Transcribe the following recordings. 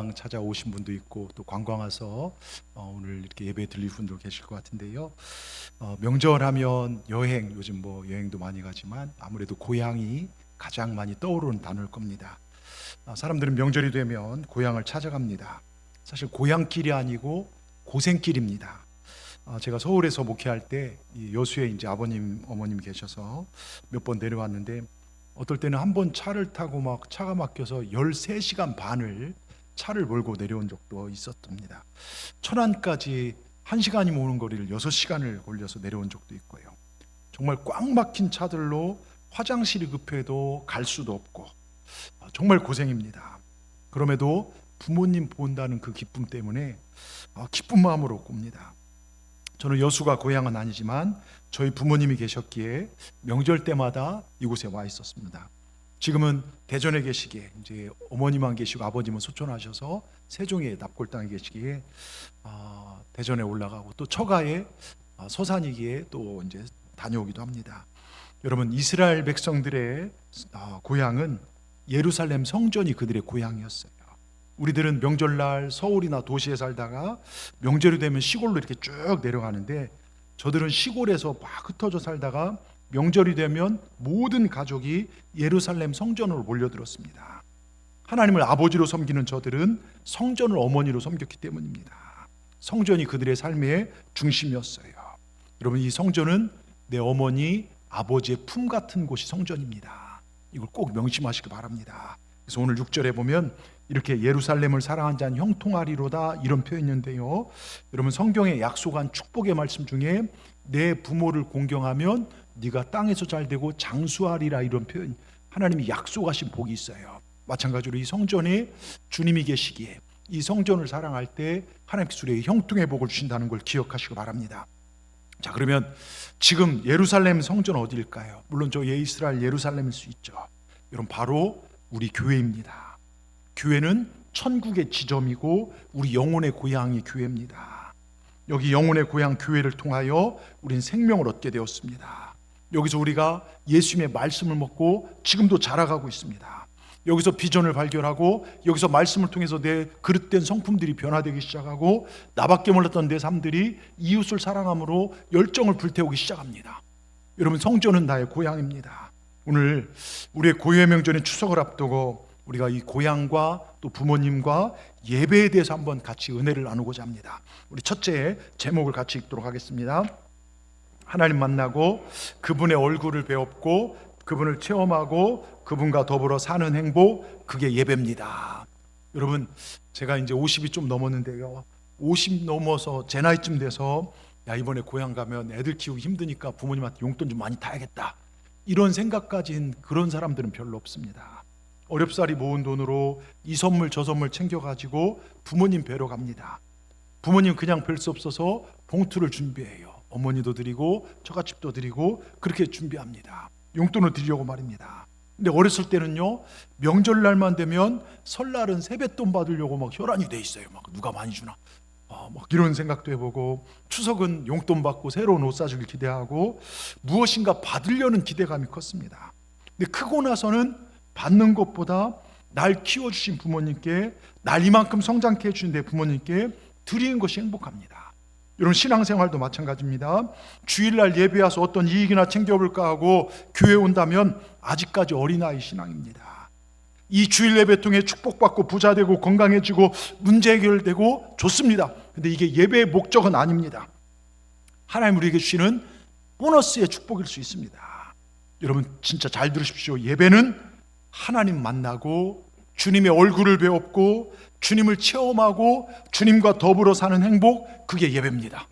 고향 찾아오신 분도 있고 또 관광 와서 오늘 이렇게 예배 드릴 분도 계실 것 같은데요. 명절하면 여행, 요즘 뭐 여행도 많이 가지만 아무래도 고향이 가장 많이 떠오르는 단어일 겁니다. 사람들은 명절이 되면 고향을 찾아갑니다. 사실 고향길이 아니고 고생길입니다. 제가 서울에서 목회할 때 여수에 이제 아버님, 어머님 계셔서 몇 번 내려왔는데 어떨 때는 한 번 차를 타고 막 차가 막혀서 13시간 반을 차를 몰고 내려온 적도 있었답니다. 천안까지 1시간이면 오는 거리를 6시간을 걸려서 내려온 적도 있고요. 정말 꽉 막힌 차들로 화장실이 급해도 갈 수도 없고 정말 고생입니다. 그럼에도 부모님 본다는 그 기쁨 때문에 기쁜 마음으로 옵니다. 저는 여수가 고향은 아니지만 저희 부모님이 계셨기에 명절 때마다 이곳에 와 있었습니다. 지금은 대전에 계시기에 이제 어머니만 계시고 아버님은 소천하셔서 세종에 납골당에 계시기에 대전에 올라가고 또 처가에 서산이기에 또 이제 다녀오기도 합니다. 여러분, 이스라엘 백성들의 고향은 예루살렘 성전이 그들의 고향이었어요. 우리들은 명절날 서울이나 도시에 살다가 명절이 되면 시골로 이렇게 쭉 내려가는데 저들은 시골에서 막 흩어져 살다가 명절이 되면 모든 가족이 예루살렘 성전으로 몰려들었습니다. 하나님을 아버지로 섬기는 저들은 성전을 어머니로 섬겼기 때문입니다. 성전이 그들의 삶의 중심이었어요. 여러분, 이 성전은 내 어머니, 아버지의 품 같은 곳이 성전입니다. 이걸 꼭 명심하시기 바랍니다. 그래서 오늘 6절에 보면 이렇게 예루살렘을 사랑한 자는 형통하리로다 이런 표현이 있는데요. 여러분, 성경에 약속한 축복의 말씀 중에 내 부모를 공경하면 네가 땅에서 잘되고 장수하리라 이런 표현, 하나님이 약속하신 복이 있어요. 마찬가지로 이 성전에 주님이 계시기에 이 성전을 사랑할 때 하나님께서 우리에게 형통의 복을 주신다는 걸 기억하시기 바랍니다. 자, 그러면 지금 예루살렘 성전 어디일까요? 물론 저 이스라엘 예루살렘일 수 있죠. 여러분, 바로 우리 교회입니다. 교회는 천국의 지점이고 우리 영혼의 고향이 교회입니다. 여기 영혼의 고향 교회를 통하여 우리는 생명을 얻게 되었습니다. 여기서 우리가 예수님의 말씀을 먹고 지금도 자라가고 있습니다. 여기서 비전을 발견하고 여기서 말씀을 통해서 내 그릇된 성품들이 변화되기 시작하고 나밖에 몰랐던 내 삶들이 이웃을 사랑함으로 열정을 불태우기 시작합니다. 여러분, 성전은 나의 고향입니다. 오늘 우리의 고유의 명절인 추석을 앞두고 우리가 이 고향과 또 부모님과 예배에 대해서 한번 같이 은혜를 나누고자 합니다. 우리 첫째 제목을 같이 읽도록 하겠습니다. 하나님 만나고 그분의 얼굴을 배웁고 그분을 체험하고 그분과 더불어 사는 행복, 그게 예배입니다. 여러분, 제가 이제 50이 좀 넘었는데요, 50 넘어서 제 나이쯤 돼서 야, 이번에 고향 가면 애들 키우기 힘드니까 부모님한테 용돈 좀 많이 타야겠다 이런 생각 가진 그런 사람들은 별로 없습니다. 어렵사리 모은 돈으로 이 선물 저 선물 챙겨가지고 부모님 뵈러 갑니다. 부모님 그냥 뵐 수 없어서 봉투를 준비해요. 어머니도 드리고 처갓집도 드리고 그렇게 준비합니다. 용돈을 드리려고 말입니다. 근데 어렸을 때는요, 명절날만 되면 설날은 세뱃돈 받으려고 막 혈안이 돼 있어요. 막 누가 많이 주나 막 이런 생각도 해보고, 추석은 용돈 받고 새로운 옷 사주길 기대하고 무엇인가 받으려는 기대감이 컸습니다. 근데 크고 나서는 받는 것보다 날 키워주신 부모님께, 날 이만큼 성장케 해주신 내 부모님께 드리는 것이 행복합니다. 여러분, 신앙생활도 마찬가지입니다. 주일날 예배 와서 어떤 이익이나 챙겨볼까 하고 교회 온다면 아직까지 어린아이 신앙입니다. 이 주일 예배 통해 축복받고 부자되고 건강해지고 문제 해결되고 좋습니다. 근데 이게 예배의 목적은 아닙니다. 하나님 우리에게 주시는 보너스의 축복일 수 있습니다. 여러분, 진짜 잘 들으십시오. 예배는 하나님 만나고 주님의 얼굴을 배웠고 주님을 체험하고 주님과 더불어 사는 행복, 그게 예배입니다.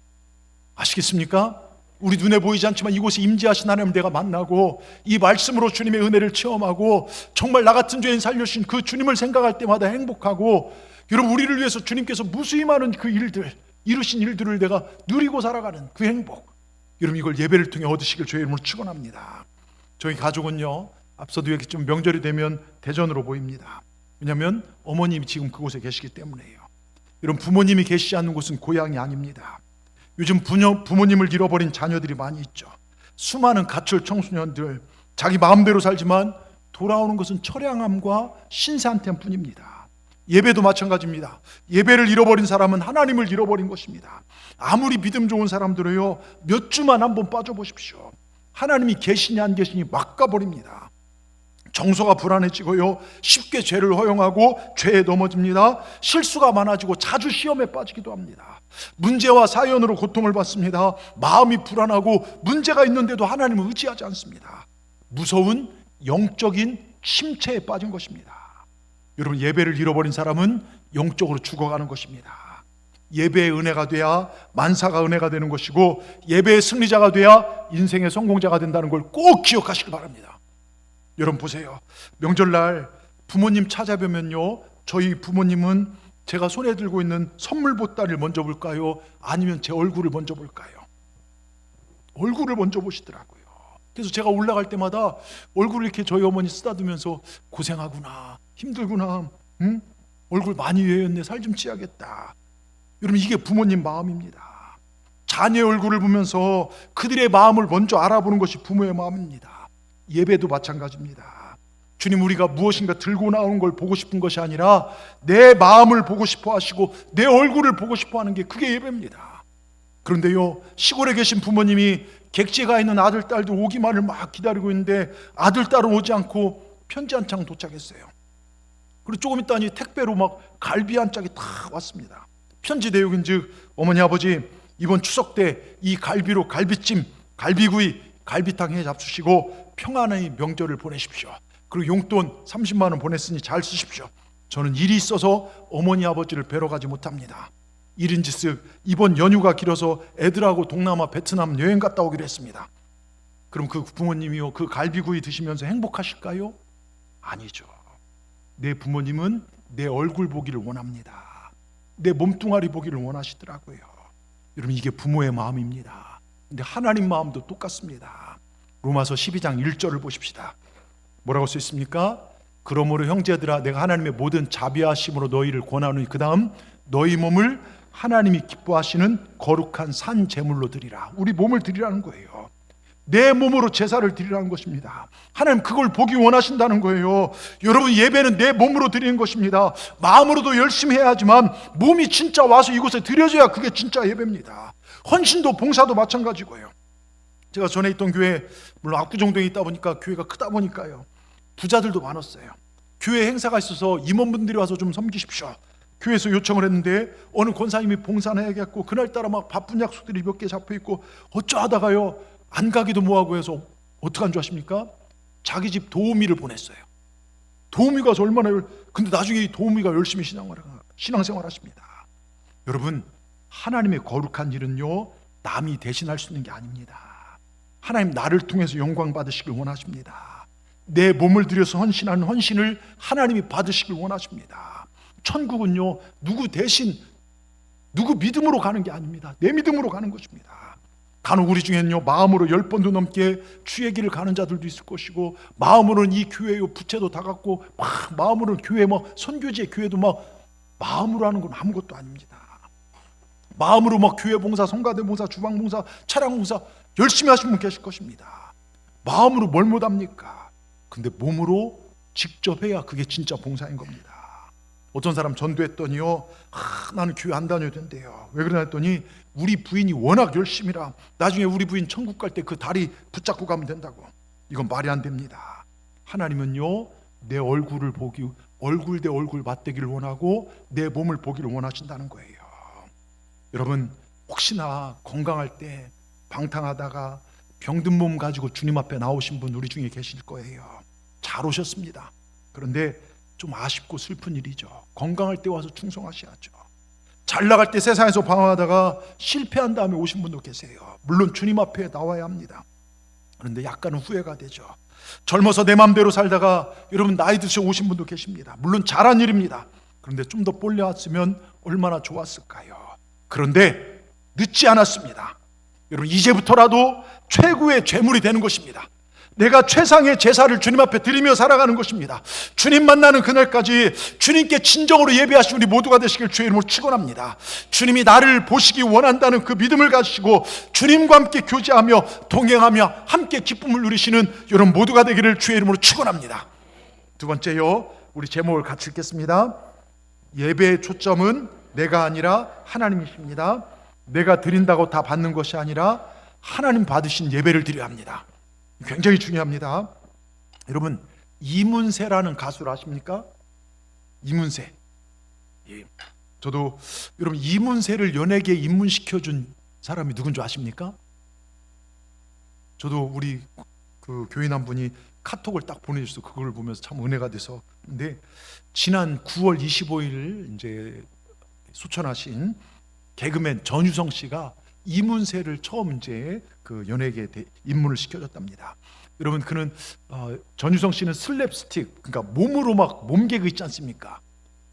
아시겠습니까? 우리 눈에 보이지 않지만 이곳에 임재하신 하나님을 내가 만나고 이 말씀으로 주님의 은혜를 체험하고 정말 나 같은 죄인 살려주신 그 주님을 생각할 때마다 행복하고, 여러분, 우리를 위해서 주님께서 무수히 많은 그 일들, 이루신 일들을 내가 누리고 살아가는 그 행복, 여러분, 이걸 예배를 통해 얻으시길 주의 이름으로 축원합니다. 저희 가족은요, 앞서도 얘기했지만 명절이 되면 대전으로 모입니다. 왜냐하면 어머님이 지금 그곳에 계시기 때문에요. 여러분, 부모님이 계시지 않는 곳은 고향이 아닙니다. 요즘 부모님을 잃어버린 자녀들이 많이 있죠. 수많은 가출 청소년들, 자기 마음대로 살지만 돌아오는 것은 처량함과 신세한 템뿐입니다. 예배도 마찬가지입니다. 예배를 잃어버린 사람은 하나님을 잃어버린 것입니다. 아무리 믿음 좋은 사람들은요, 몇 주만 한번 빠져보십시오. 하나님이 계시니 안 계시니 막 가버립니다. 정서가 불안해지고요, 쉽게 죄를 허용하고 죄에 넘어집니다. 실수가 많아지고 자주 시험에 빠지기도 합니다. 문제와 사연으로 고통을 받습니다. 마음이 불안하고 문제가 있는데도 하나님을 의지하지 않습니다. 무서운 영적인 침체에 빠진 것입니다. 여러분, 예배를 잃어버린 사람은 영적으로 죽어가는 것입니다. 예배의 은혜가 돼야 만사가 은혜가 되는 것이고, 예배의 승리자가 돼야 인생의 성공자가 된다는 걸 꼭 기억하시기 바랍니다. 여러분 보세요. 명절날 부모님 찾아뵈면요, 저희 부모님은 제가 손에 들고 있는 선물 보따리를 먼저 볼까요? 아니면 제 얼굴을 먼저 볼까요? 얼굴을 먼저 보시더라고요. 그래서 제가 올라갈 때마다 얼굴을 이렇게 저희 어머니 쓰다듬으면서 고생하구나, 힘들구나, 응? 얼굴 많이 외였네, 살 좀 찌야겠다. 여러분, 이게 부모님 마음입니다. 자녀의 얼굴을 보면서 그들의 마음을 먼저 알아보는 것이 부모의 마음입니다. 예배도 마찬가지입니다. 주님, 우리가 무엇인가 들고 나오는 걸 보고 싶은 것이 아니라 내 마음을 보고 싶어 하시고 내 얼굴을 보고 싶어 하는 게, 그게 예배입니다. 그런데요, 시골에 계신 부모님이 객지가 있는 아들, 딸들 오기만을 막 기다리고 있는데 아들, 딸은 오지 않고 편지 한 장 도착했어요. 그리고 조금 있다니 택배로 막 갈비 한 짝이 다 왔습니다. 편지 내용인즉, 어머니 아버지 이번 추석 때 이 갈비로 갈비찜, 갈비구이, 갈비탕 해 잡수시고 평안의 명절을 보내십시오. 그리고 용돈 30만 원 보냈으니 잘 쓰십시오. 저는 일이 있어서 어머니 아버지를 뵈러 가지 못합니다. 일인즉슨 이번 연휴가 길어서 애들하고 동남아 베트남 여행 갔다 오기로 했습니다. 그럼 그 부모님이요, 그 갈비구이 드시면서 행복하실까요? 아니죠. 내 부모님은 내 얼굴 보기를 원합니다. 내 몸뚱아리 보기를 원하시더라고요. 여러분, 이게 부모의 마음입니다. 근데 하나님 마음도 똑같습니다. 로마서 12장 1절을 보십시다. 뭐라고 써 있습니까? 그러므로 형제들아, 내가 하나님의 모든 자비하심으로 너희를 권하노니 그 다음 너희 몸을 하나님이 기뻐하시는 거룩한 산 제물로 드리라. 우리 몸을 드리라는 거예요. 내 몸으로 제사를 드리라는 것입니다. 하나님 그걸 보기 원하신다는 거예요. 여러분, 예배는 내 몸으로 드리는 것입니다. 마음으로도 열심히 해야 하지만 몸이 진짜 와서 이곳에 드려져야 그게 진짜 예배입니다. 헌신도 봉사도 마찬가지고요. 제가 전에 있던 교회, 물론 압구정동에 있다 보니까 교회가 크다 보니까요, 부자들도 많았어요. 교회 행사가 있어서 임원분들이 와서 좀 섬기십시오. 교회에서 요청을 했는데 어느 권사님이 봉사나 해야겠고 그날따라 막 바쁜 약속들이 몇 개 잡혀있고 어쩌다가요 안 가기도 뭐하고 해서 어떡한 줄 아십니까? 자기 집 도우미를 보냈어요. 도우미가 얼마나 근데 나중에 이 도우미가 열심히 신앙생활 하십니다. 여러분, 하나님의 거룩한 일은요, 남이 대신할 수 있는 게 아닙니다. 하나님 나를 통해서 영광 받으시길 원하십니다. 내 몸을 들여서 헌신하는 헌신을 하나님이 받으시길 원하십니다. 천국은요, 누구 대신, 누구 믿음으로 가는 게 아닙니다. 내 믿음으로 가는 것입니다. 간혹 우리 중에는요, 마음으로 10번도 넘게 주의 길을 가는 자들도 있을 것이고, 마음으로는 이 교회요 부채도 다 갖고 막 마음으로는 교회 막 선교지의 교회도 막 마음으로 하는 건 아무것도 아닙니다. 마음으로 막 교회 봉사, 성가대 봉사, 주방 봉사, 차량 봉사 열심히 하시는 분 계실 것입니다. 마음으로 뭘 못합니까? 근데 몸으로 직접 해야 그게 진짜 봉사인 겁니다. 어떤 사람 전도했더니요, 나는 교회 안 다녀도 된대요. 왜 그러냐 했더니 우리 부인이 워낙 열심히라 나중에 우리 부인 천국 갈 때 그 다리 붙잡고 가면 된다고. 이건 말이 안 됩니다. 하나님은요, 내 얼굴을 보기, 얼굴 대 얼굴 맞대기를 원하고 내 몸을 보기를 원하신다는 거예요. 여러분, 혹시나 건강할 때 방탕하다가 병든 몸 가지고 주님 앞에 나오신 분 우리 중에 계실 거예요. 잘 오셨습니다. 그런데 좀 아쉽고 슬픈 일이죠. 건강할 때 와서 충성하셔야죠. 잘 나갈 때 세상에서 방황하다가 실패한 다음에 오신 분도 계세요. 물론 주님 앞에 나와야 합니다. 그런데 약간은 후회가 되죠. 젊어서 내 맘대로 살다가 여러분 나이 드셔 오신 분도 계십니다. 물론 잘한 일입니다. 그런데 좀 더 빨리 왔으면 얼마나 좋았을까요? 그런데 늦지 않았습니다. 여러분, 이제부터라도 최고의 죄물이 되는 것입니다. 내가 최상의 제사를 주님 앞에 드리며 살아가는 것입니다. 주님 만나는 그날까지 주님께 진정으로 예배하신 우리 모두가 되시길 주의 이름으로 축원합니다. 주님이 나를 보시기 원한다는 그 믿음을 가지시고 주님과 함께 교제하며 동행하며 함께 기쁨을 누리시는 여러분 모두가 되기를 주의 이름으로 축원합니다. 두 번째요, 우리 제목을 같이 읽겠습니다. 예배의 초점은 내가 아니라 하나님이십니다. 내가 드린다고 다 받는 것이 아니라 하나님 받으신 예배를 드려야 합니다. 굉장히 중요합니다. 여러분, 이문세라는 가수를 아십니까? 이문세. 예. 저도 여러분 이문세를 연예계에 입문시켜준 사람이 누군지 아십니까? 저도 우리 그 교인 한 분이 카톡을 딱 보내주셔서 그걸 보면서 참 은혜가 돼서. 근데 지난 9월 25일 이제 수천하신 개그맨 전유성 씨가 이문세를 처음 이제 그 연예계에 입문을 시켜줬답니다. 여러분, 그는 전유성 씨는 슬랩스틱, 그러니까 몸으로 막 몸개그 있지 않습니까?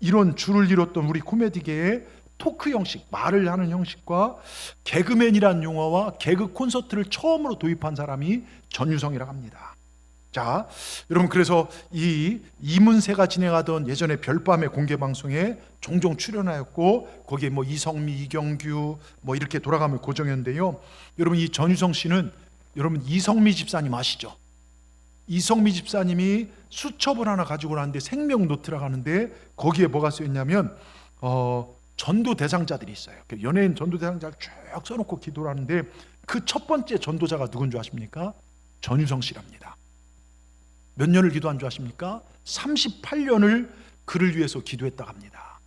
이런 줄을 이뤘던 우리 코미디계의 토크 형식, 말을 하는 형식과 개그맨이란 용어와 개그 콘서트를 처음으로 도입한 사람이 전유성이라고 합니다. 자, 여러분, 그래서 이 이문세가 진행하던 예전에 별밤의 공개 방송에 종종 출연하였고 거기에 뭐 이성미, 이경규 뭐 이렇게 돌아가면 고정이었는데요. 여러분, 이 전유성 씨는 여러분 이성미 집사님 아시죠? 이성미 집사님이 수첩을 하나 가지고 나왔는데 생명 노트라고 하는데 거기에 뭐가 쓰였냐면 전도 대상자들이 있어요. 연예인 전도 대상자를 쭉 써놓고 기도를 하는데 그 첫 번째 전도자가 누군 줄 아십니까? 전유성 씨랍니다. 몇 년을 기도한 줄 아십니까? 38년을 그를 위해서 기도했다고 합니다.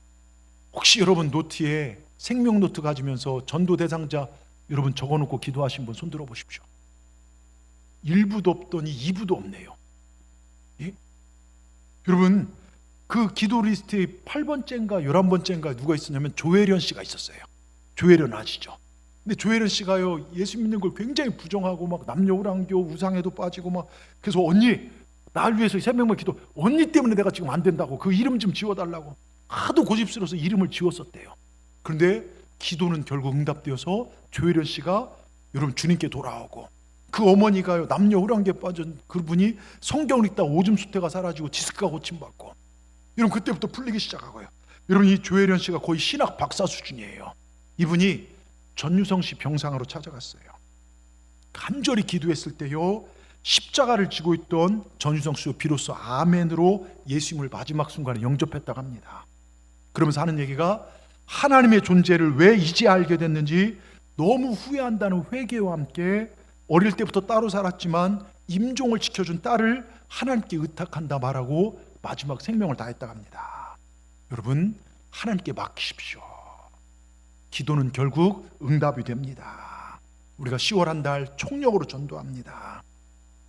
혹시 여러분 노트에 생명 노트 가지면서 전도 대상자 여러분 적어놓고 기도하신 분 손 들어 보십시오. 1부도 없더니 2부도 없네요. 예? 여러분, 그 기도 리스트에 8번째인가 11번째인가 누가 있었냐면 조혜련 씨가 있었어요. 조혜련 아시죠? 근데 조혜련 씨가요, 예수 믿는 걸 굉장히 부정하고 막 남녀호랑교 우상에도 빠지고 막, 그래서 언니 날 위해서 새벽만 기도, 언니 때문에 내가 지금 안 된다고 그 이름 좀 지워달라고 하도 고집스러워서 이름을 지웠었대요. 그런데 기도는 결국 응답되어서 조혜련 씨가 여러분 주님께 돌아오고, 그 어머니가요 남녀호랑기에 빠진 그분이 성경을 읽다 오줌 수태가 사라지고 디스크가 고침받고, 여러분 그때부터 풀리기 시작하고요. 여러분, 이 조혜련 씨가 거의 신학 박사 수준이에요. 이분이 전유성 씨 병상으로 찾아갔어요. 간절히 기도했을 때요, 십자가를 지고 있던 전유성 씨가 비로소 아멘으로 예수님을 마지막 순간에 영접했다고 합니다. 그러면서 하는 얘기가 하나님의 존재를 왜 이제 알게 됐는지 너무 후회한다는 회개와 함께 어릴 때부터 따로 살았지만 임종을 지켜준 딸을 하나님께 의탁한다 말하고 마지막 생명을 다했다고 합니다. 여러분, 하나님께 맡기십시오. 기도는 결국 응답이 됩니다. 우리가 10월 한 달 총력으로 전도합니다.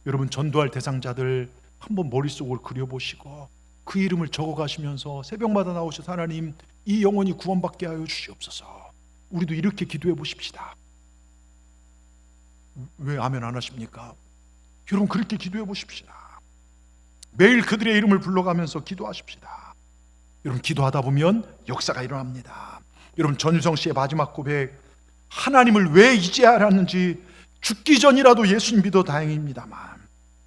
여러분, 전도할 대상자들 한번 머릿속으로 그려보시고 그 이름을 적어가시면서 새벽마다 나오셔서 하나님, 이 영혼이 구원받게 하여 주시옵소서. 우리도 이렇게 기도해 보십시다. 왜 아멘 안 하십니까? 여러분, 그렇게 기도해 보십시다. 매일 그들의 이름을 불러가면서 기도하십시다. 여러분, 기도하다 보면 역사가 일어납니다. 여러분, 전유성 씨의 마지막 고백, 하나님을 왜 이제 알았는지 죽기 전이라도 예수님 믿어 다행입니다만,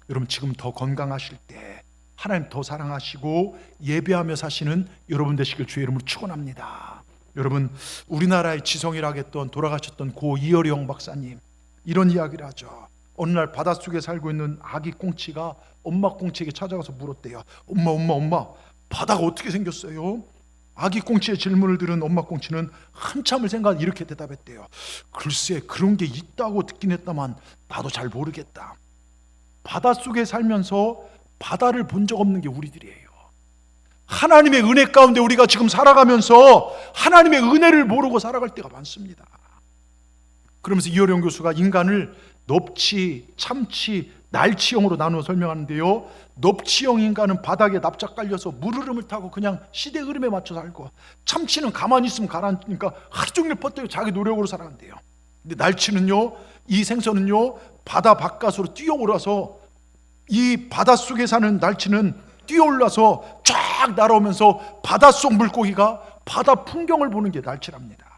여러분 지금 더 건강하실 때 하나님 더 사랑하시고 예배하며 사시는 여러분 되시길 주의 이름으로 축원합니다. 여러분, 우리나라의 지성이라고 했던 돌아가셨던 고 이어령 박사님 이런 이야기를 하죠. 어느 날 바닷속에 살고 있는 아기 꽁치가 엄마 꽁치에게 찾아가서 물었대요. 엄마, 바다가 어떻게 생겼어요? 아기 꽁치의 질문을 들은 엄마 꽁치는 한참을 생각하고 이렇게 대답했대요. 글쎄, 그런 게 있다고 듣긴 했다만 나도 잘 모르겠다. 바닷속에 살면서 바다를 본 적 없는 게 우리들이에요. 하나님의 은혜 가운데 우리가 지금 살아가면서 하나님의 은혜를 모르고 살아갈 때가 많습니다. 그러면서 이어령 교수가 인간을 넙치, 참치, 날치형으로 나누어 설명하는데요, 넙치형 인간은 바닥에 납작 깔려서 물 흐름을 타고 그냥 시대 흐름에 맞춰 살고, 참치는 가만히 있으면 가라앉으니까 하루 종일 퍼뜨려 자기 노력으로 살아간대요. 근데 날치는요, 이 생선은요, 바다 바깥으로 뛰어올라서, 이 바닷속에 사는 날치는 뛰어올라서 쫙 날아오면서 바닷속 물고기가 바다 풍경을 보는 게 날치랍니다.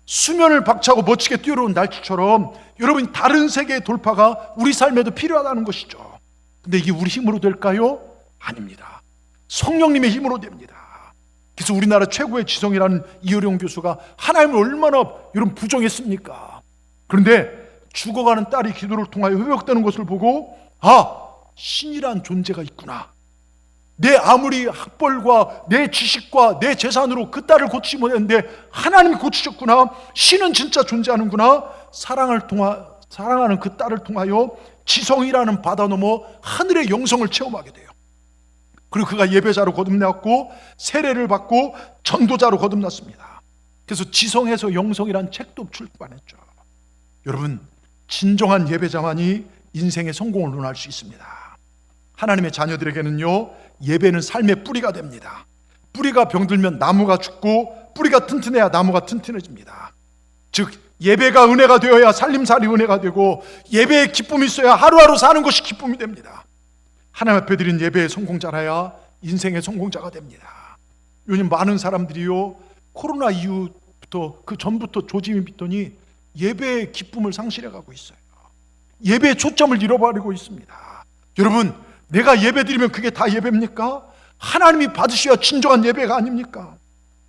수면을 박차고 멋지게 뛰어오른 날치처럼 여러분, 다른 세계의 돌파가 우리 삶에도 필요하다는 것이죠. 근데 이게 우리 힘으로 될까요? 아닙니다. 성령님의 힘으로 됩니다. 그래서 우리나라 최고의 지성이라는 이어령 교수가 하나님을 얼마나 여러분 부정했습니까? 그런데 죽어가는 딸이 기도를 통하여 회복되는 것을 보고, 아, 신이란 존재가 있구나, 내 아무리 학벌과 내 지식과 내 재산으로 그 딸을 고치지 못했는데 하나님이 고치셨구나. 신은 진짜 존재하는구나. 사랑하는 그 딸을 통하여 지성이라는 바다 넘어 하늘의 영성을 체험하게 돼요. 그리고 그가 예배자로 거듭났고 세례를 받고 전도자로 거듭났습니다. 그래서 지성에서 영성이란 책도 출판했죠. 여러분, 진정한 예배자만이 인생의 성공을 논할 수 있습니다. 하나님의 자녀들에게는요, 예배는 삶의 뿌리가 됩니다. 뿌리가 병들면 나무가 죽고 뿌리가 튼튼해야 나무가 튼튼해집니다. 즉 예배가 은혜가 되어야 살림살이 은혜가 되고 예배에 기쁨이 있어야 하루하루 사는 것이 기쁨이 됩니다. 하나님 앞에 드린 예배의 성공자라야 인생의 성공자가 됩니다. 요즘 많은 사람들이요, 코로나 이후부터 그 전부터 조짐이 빗더니 예배의 기쁨을 상실해가고 있어요. 예배의 초점을 잃어버리고 있습니다. 여러분, 내가 예배 드리면 그게 다 예배입니까? 하나님이 받으셔야 진정한 예배가 아닙니까?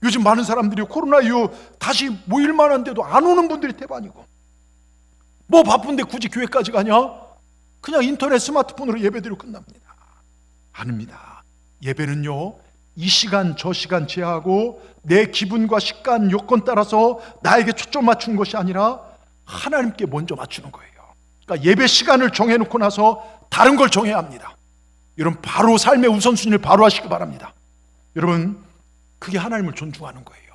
요즘 많은 사람들이 코로나 이후 다시 모일 만한데도 안 오는 분들이 대반이고, 뭐 바쁜데 굳이 교회까지 가냐? 그냥 인터넷 스마트폰으로 예배드리고 끝납니다. 아닙니다. 예배는요, 이 시간 저 시간 제하고 내 기분과 시간 요건 따라서 나에게 초점 맞춘 것이 아니라 하나님께 먼저 맞추는 거예요. 그러니까 예배 시간을 정해놓고 나서 다른 걸 정해야 합니다. 여러분, 바로 삶의 우선순위를 바로 하시기 바랍니다. 여러분, 그게 하나님을 존중하는 거예요.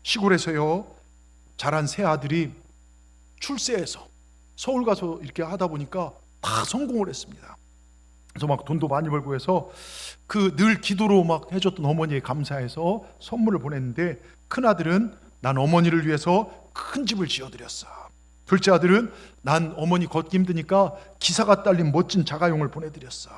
시골에서요, 자란 새 아들이 출세해서 서울 가서 이렇게 하다 보니까 다 성공을 했습니다. 그래서 막 돈도 많이 벌고 해서 그 늘 기도로 막 해줬던 어머니에 감사해서 선물을 보냈는데, 큰 아들은 난 어머니를 위해서 큰 집을 지어드렸어. 둘째 아들은 난 어머니 걷기 힘드니까 기사가 딸린 멋진 자가용을 보내드렸어.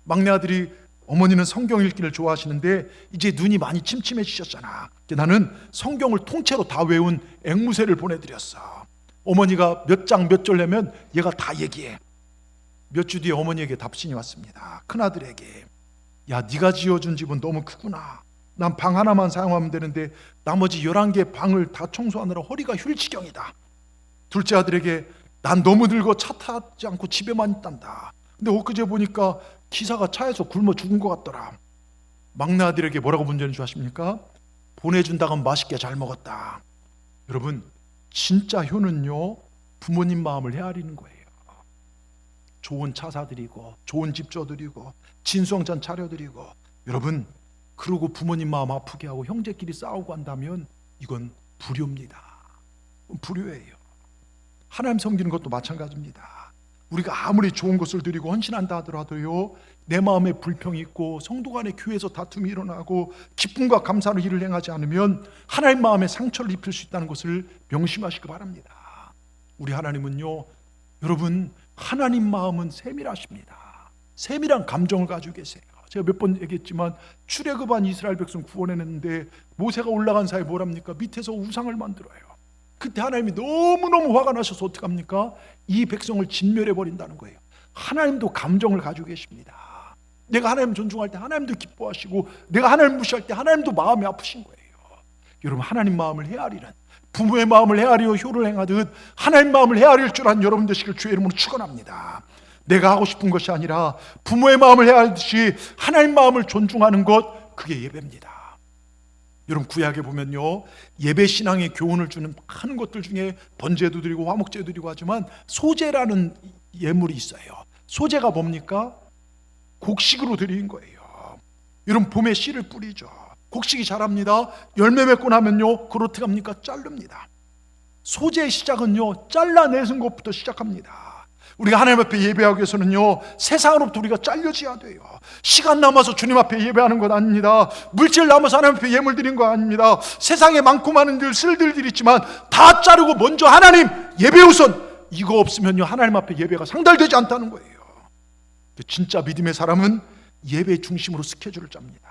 막내 아들이 어머니는 성경 읽기를 좋아하시는데 이제 눈이 많이 침침해지셨잖아. 나는 성경을 통째로 다 외운 앵무새를 보내드렸어. 어머니가 몇 장 몇 절 내면 얘가 다 얘기해. 몇 주 뒤에 어머니에게 답신이 왔습니다. 큰아들에게, 야, 네가 지어준 집은 너무 크구나. 난 방 하나만 사용하면 되는데 나머지 11개 방을 다 청소하느라 허리가 휠지경이다. 둘째 아들에게, 난 너무 늙어 차 타지 않고 집에만 있단다. 근데 엊그제 보니까 기사가 차에서 굶어 죽은 것 같더라. 막내 아들에게 뭐라고 문제는 줄 아십니까? 보내준다고 맛있게 잘 먹었다. 여러분, 진짜 효는요, 부모님 마음을 헤아리는 거예요. 좋은 차 사드리고 좋은 집 줘드리고 진수성찬 차려드리고, 여러분, 그러고 부모님 마음 아프게 하고 형제끼리 싸우고 한다면 이건 불효입니다. 불효예요. 하나님 섬기는 것도 마찬가지입니다. 우리가 아무리 좋은 것을 드리고 헌신한다 하더라도요, 내 마음에 불평이 있고 성도 간의 교회에서 다툼이 일어나고 기쁨과 감사로 일을 행하지 않으면 하나님 마음에 상처를 입힐 수 있다는 것을 명심하시기 바랍니다. 우리 하나님은요, 여러분, 하나님 마음은 세밀하십니다. 세밀한 감정을 가지고 계세요. 제가 몇 번 얘기했지만 출애굽한 이스라엘 백성 구원했는데 모세가 올라간 사이에 뭘 합니까? 밑에서 우상을 만들어요. 그때 하나님이 너무너무 화가 나셔서 어떡합니까? 이 백성을 진멸해버린다는 거예요. 하나님도 감정을 가지고 계십니다. 내가 하나님 존중할 때 하나님도 기뻐하시고, 내가 하나님 무시할 때 하나님도 마음이 아프신 거예요. 여러분, 하나님 마음을 헤아리는, 부모의 마음을 헤아리어 효를 행하듯 하나님 마음을 헤아릴 줄 아는 여러분 되시길 주의 이름으로 축원합니다. 내가 하고 싶은 것이 아니라 부모의 마음을 헤아리듯이 하나님 마음을 존중하는 것, 그게 예배입니다. 여러분, 구약에 보면요, 예배 신앙의 교훈을 주는 많은 것들 중에 번제도 드리고 화목제도 드리고 하지만 소제라는 예물이 있어요. 소제가 뭡니까? 곡식으로 드리는 거예요. 여러분, 봄에 씨를 뿌리죠. 곡식이 자랍니다. 열매 맺고 나면요, 그걸 어떻게 합니까? 자릅니다. 소제의 시작은요, 잘라내는 것부터 시작합니다. 우리가 하나님 앞에 예배하기 위해서는요, 세상으로부터 우리가 잘려져야 돼요. 시간 남아서 주님 앞에 예배하는 것 아닙니다. 물질 남아서 하나님 앞에 예물 드린 거 아닙니다. 세상에 많고 많은 쓸들들이 있지만 다 자르고 먼저 하나님, 예배 우선, 이거 없으면요, 하나님 앞에 예배가 상달되지 않다는 거예요. 진짜 믿음의 사람은 예배 중심으로 스케줄을 짭니다.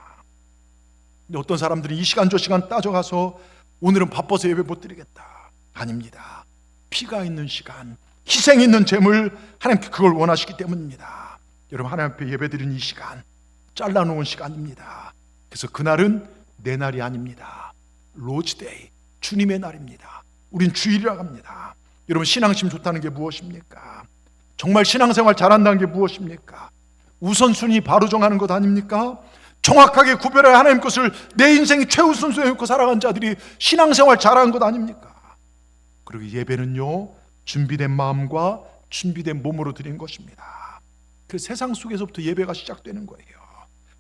근데 어떤 사람들은 이 시간 저 시간 따져가서 오늘은 바빠서 예배 못 드리겠다. 아닙니다. 피가 있는 시간, 희생 있는 재물, 하나님께 그걸 원하시기 때문입니다. 여러분, 하나님 앞에 예배드리는 이 시간, 잘라놓은 시간입니다. 그래서 그날은 내 날이 아닙니다. 로즈데이, 주님의 날입니다. 우린 주일이라고 합니다. 여러분, 신앙심 좋다는 게 무엇입니까? 정말 신앙생활 잘한다는 게 무엇입니까? 우선순위 바로 정하는 것 아닙니까? 정확하게 구별해 하나님 것을 내 인생이 최우선순위에 놓고 살아간 자들이 신앙생활 잘하는 것 아닙니까? 그리고 예배는요, 준비된 마음과 준비된 몸으로 드린 것입니다. 그 세상 속에서부터 예배가 시작되는 거예요.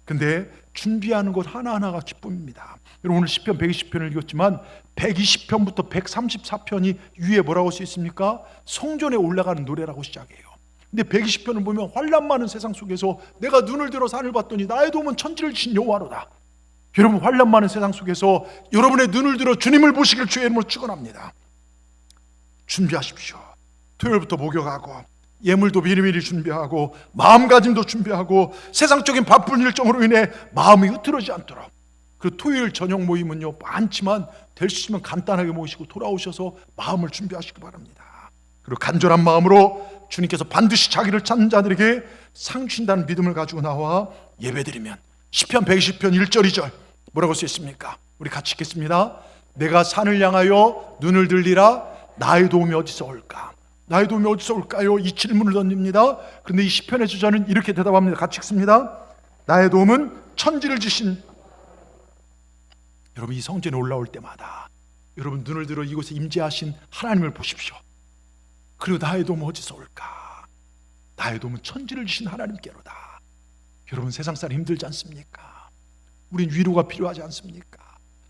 근데 준비하는 것 하나하나가 기쁨입니다. 여러분, 오늘 시편 120편을 읽었지만 120편부터 134편이 위에 뭐라고 써 있습니까? 성전에 올라가는 노래라고 시작해요. 근데 120편을 보면 환난 많은 세상 속에서 내가 눈을 들어 산을 봤더니 나의 도움은 천지를 지신 여호와로다. 여러분, 환난 많은 세상 속에서 여러분의 눈을 들어 주님을 보시길 주의 이름으로 축원합니다. 준비하십시오. 토요일부터 목욕하고 예물도 미리미리 준비하고 마음가짐도 준비하고 세상적인 바쁜 일정으로 인해 마음이 흐트러지지 않도록. 그 토요일 저녁 모임은요 많지만 될 수 있으면 간단하게 모이시고 돌아오셔서 마음을 준비하시기 바랍니다. 그리고 간절한 마음으로 주님께서 반드시 자기를 찾는 자들에게 상 주신다는 믿음을 가지고 나와 예배드리면 시편 120편 1절 2절 뭐라고 써 있습니까? 우리 같이 읽겠습니다. 내가 산을 향하여 눈을 들리라. 나의 도움이 어디서 올까? 나의 도움이 어디서 올까요? 이 질문을 던집니다. 그런데 이 시편의 저자는 이렇게 대답합니다. 같이 읽습니다. 나의 도움은 천지를 지신. 여러분, 이 성전에 올라올 때마다 여러분 눈을 들어 이곳에 임재하신 하나님을 보십시오. 그리고 나의 도움은 어디서 올까? 나의 도움은 천지를 지신 하나님께로다. 여러분, 세상살 힘들지 않습니까? 우린 위로가 필요하지 않습니까?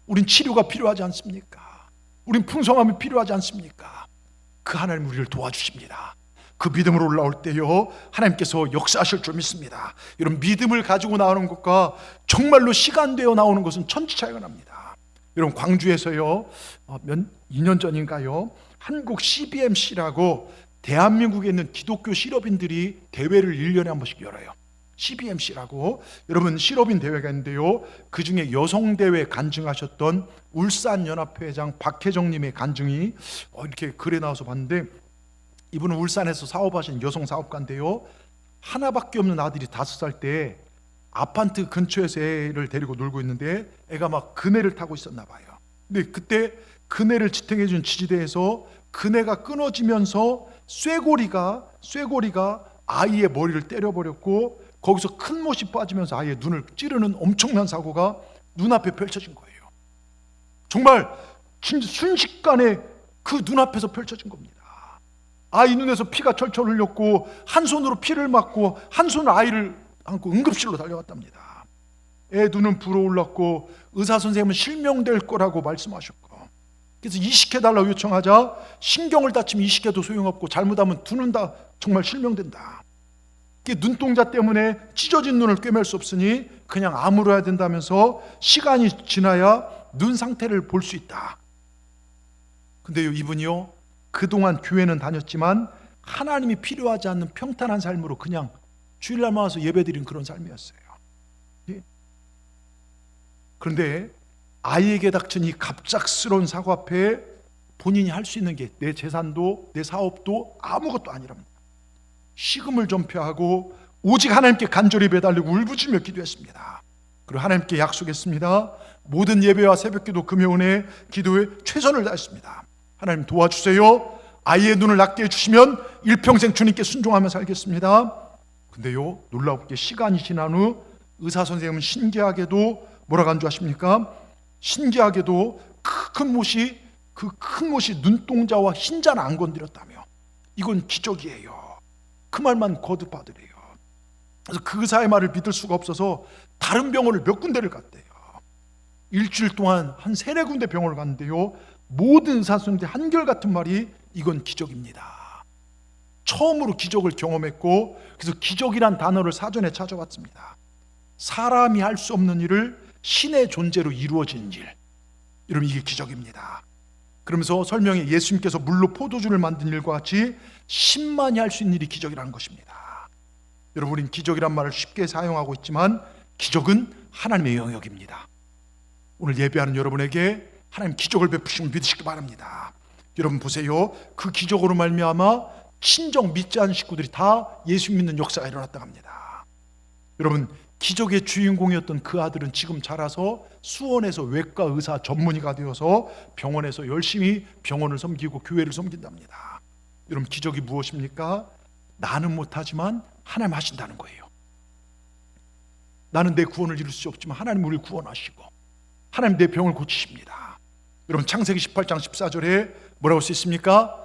우린 치료가 필요하지 않습니까? 우린 풍성함이 필요하지 않습니까? 그 하나님 우리를 도와주십니다. 그 믿음으로 올라올 때요 하나님께서 역사하실 줄 믿습니다. 이런 믿음을 가지고 나오는 것과 정말로 시간되어 나오는 것은 천지 차이가 납니다. 여러분, 광주에서요 2년 전인가요 한국 CBMC라고 대한민국에 있는 기독교 실업인들이 대회를 1년에 한 번씩 열어요. CBMC라고. 여러분, 실업인 대회가 있는데요 그 중에 여성대회 간증하셨던 울산연합회장 박혜정님의 간증이 이렇게 글에 나와서 봤는데, 이분은 울산에서 사업하신 여성 사업가인데요 하나밖에 없는 아들이 5살 때 아파트 근처에서 애를 데리고 놀고 있는데 애가 막 그네를 타고 있었나 봐요. 근데 그때 그네를 지탱해 준 지지대에서 그네가 끊어지면서 쇠고리가 아이의 머리를 때려버렸고 거기서 큰 못이 빠지면서 아이의 눈을 찌르는 엄청난 사고가 눈앞에 펼쳐진 거예요. 정말 순식간에 그 눈앞에서 펼쳐진 겁니다. 아이 눈에서 피가 철철 흘렸고 한 손으로 피를 막고 한 손으로 아이를 안고 응급실로 달려갔답니다. 애 눈은 불어올랐고 의사 선생님은 실명될 거라고 말씀하셨고, 그래서 이식해달라고 요청하자 신경을 다치면 이식해도 소용없고 잘못하면 두 눈 다 정말 실명된다. 눈동자 때문에 찢어진 눈을 꿰맬 수 없으니 그냥 아물어야 된다면서 시간이 지나야 눈 상태를 볼 수 있다. 근데요 이분이요 그동안 교회는 다녔지만 하나님이 필요하지 않는 평탄한 삶으로 그냥 주일날만 와서 예배드린 그런 삶이었어요. 그런데 아이에게 닥친 이 갑작스러운 사고 앞에 본인이 할 수 있는 게 내 재산도 내 사업도 아무것도 아니랍니다. 식음을 전폐하고 오직 하나님께 간절히 매달리고 울부짖며 기도했습니다. 그리고 하나님께 약속했습니다. 모든 예배와 새벽기도 금요은혜 기도에 최선을 다했습니다. 하나님 도와주세요. 아이의 눈을 낫게 해주시면 일평생 주님께 순종하며 살겠습니다. 근데요 놀랍게 시간이 지난 후 의사 선생님은 신기하게도 뭐라고 한 줄 아십니까? 신기하게도 그 큰 못이 눈동자와 흰자는 안 건드렸다며. 이건 기적이에요. 그 말만 거듭받으래요. 그래서 그 의사의 말을 믿을 수가 없어서 다른 병원을 몇 군데를 갔대요. 일주일 동안 한 3-4군데 병원을 갔는데요 모든 의사 선생님들 한결같은 말이 이건 기적입니다. 처음으로 기적을 경험했고, 그래서 기적이란 단어를 사전에 찾아봤습니다. 사람이 할 수 없는 일을 신의 존재로 이루어진 일, 여러분 이게 기적입니다. 그러면서 설명에 예수님께서 물로 포도주를 만든 일과 같이 신만이 할 수 있는 일이 기적이라는 것입니다. 여러분, 우린 기적이란 말을 쉽게 사용하고 있지만 기적은 하나님의 영역입니다. 오늘 예배하는 여러분에게 하나님 기적을 베푸심을 믿으시기 바랍니다. 여러분 보세요. 그 기적으로 말미암아 친정 믿지 않은 식구들이 다 예수 믿는 역사가 일어났다고 합니다. 여러분, 기적의 주인공이었던 그 아들은 지금 자라서 수원에서 외과 의사 전문의가 되어서 병원에서 열심히 병원을 섬기고 교회를 섬긴답니다. 여러분, 기적이 무엇입니까? 나는 못하지만 하나님 하신다는 거예요. 나는 내 구원을 이룰 수 없지만 하나님 우리를 구원하시고 하나님 내 병을 고치십니다. 여러분 창세기 18장 14절에 뭐라고 써 있습니까?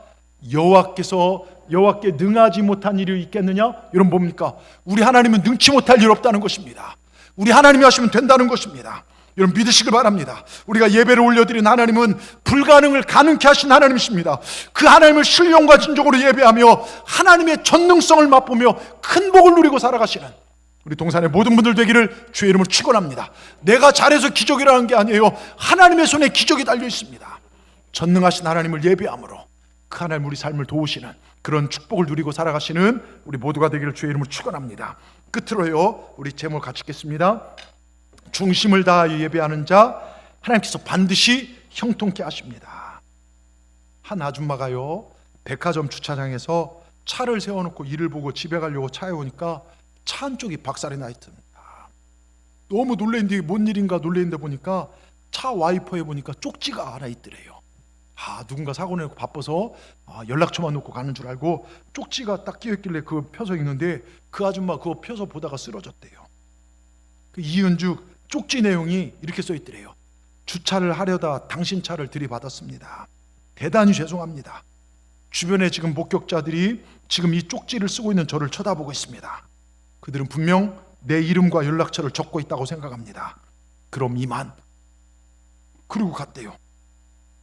여호와께 능하지 못한 일이 있겠느냐? 여러분 뭡니까? 우리 하나님은 능치 못할 일 없다는 것입니다. 우리 하나님이 하시면 된다는 것입니다. 여러분 믿으시길 바랍니다. 우리가 예배를 올려드린 하나님은 불가능을 가능케 하신 하나님이십니다. 그 하나님을 신령과 진정으로 예배하며 하나님의 전능성을 맛보며 큰 복을 누리고 살아가시는 우리 동산의 모든 분들 되기를 주의 이름으로 축원합니다. 내가 잘해서 기적이라는 게 아니에요. 하나님의 손에 기적이 달려 있습니다. 전능하신 하나님을 예배함으로 그 하나님 우리 삶을 도우시는 그런 축복을 누리고 살아가시는 우리 모두가 되기를 주의 이름으로 축원합니다. 끝으로요, 우리 제목 같이 읽겠습니다. 중심을 다하여 예배하는 자 하나님께서 반드시 형통케 하십니다. 한 아줌마가요, 백화점 주차장에서 차를 세워놓고 일을 보고 집에 가려고 차에 오니까 차 한쪽이 박살이 나 있습니다. 너무 놀랬는데 뭔 일인가 놀랬는데 보니까 차 와이퍼에 보니까 쪽지가 하나 있더래요. 누군가 사고 내고 바빠서 연락처만 놓고 가는 줄 알고 쪽지가 딱 끼어있길래 그거 펴서 읽는데 그 아줌마 그거 펴서 보다가 쓰러졌대요. 그 이은죽 쪽지 내용이 이렇게 써 있더래요. 주차를 하려다 당신 차를 들이받았습니다. 대단히 죄송합니다. 주변에 지금 목격자들이 지금 이 쪽지를 쓰고 있는 저를 쳐다보고 있습니다. 그들은 분명 내 이름과 연락처를 적고 있다고 생각합니다. 그럼 이만. 그리고 갔대요.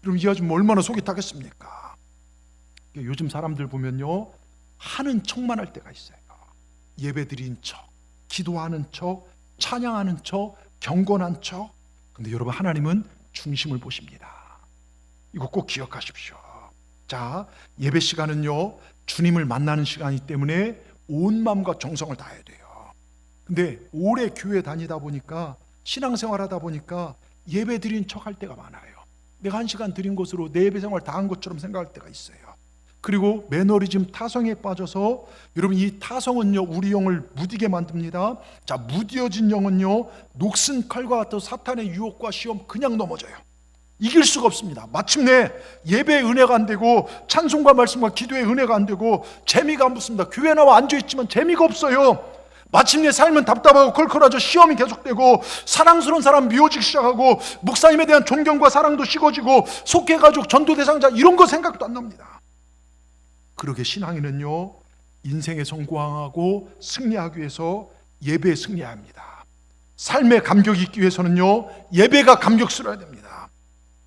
그럼 이 아줌마 얼마나 속이 타겠습니까? 요즘 사람들 보면요, 하는 척만 할 때가 있어요. 예배 드린 척, 기도하는 척, 찬양하는 척, 경건한 척. 근데 여러분 하나님은 중심을 보십니다. 이거 꼭 기억하십시오. 자, 예배 시간은요, 주님을 만나는 시간이기 때문에 온 마음과 정성을 다해야 돼요. 근데 오래 교회 다니다 보니까, 신앙생활 하다 보니까 예배 드린 척 할 때가 많아요. 내가 1시간 드린 것으로 내 예배 생활 다 한 것처럼 생각할 때가 있어요. 그리고 매너리즘, 타성에 빠져서, 여러분 이 타성은요 우리 영을 무디게 만듭니다. 자, 무디어진 영은요 녹슨 칼과 같은 사탄의 유혹과 시험 그냥 넘어져요. 이길 수가 없습니다. 마침내 예배의 은혜가 안 되고 찬송과 말씀과 기도의 은혜가 안 되고 재미가 안 붙습니다. 교회 나와 앉아있지만 재미가 없어요. 마침내 삶은 답답하고 컬컬하죠. 시험이 계속되고 사랑스러운 사람 미워지기 시작하고 목사님에 대한 존경과 사랑도 식어지고 속회가족, 전도대상자 이런 거 생각도 안 납니다. 그러게 신앙인은요 인생에 성공하고 승리하기 위해서 예배에 승리해야 합니다. 삶의 감격이 있기 위해서는요 예배가 감격스러워야 됩니다.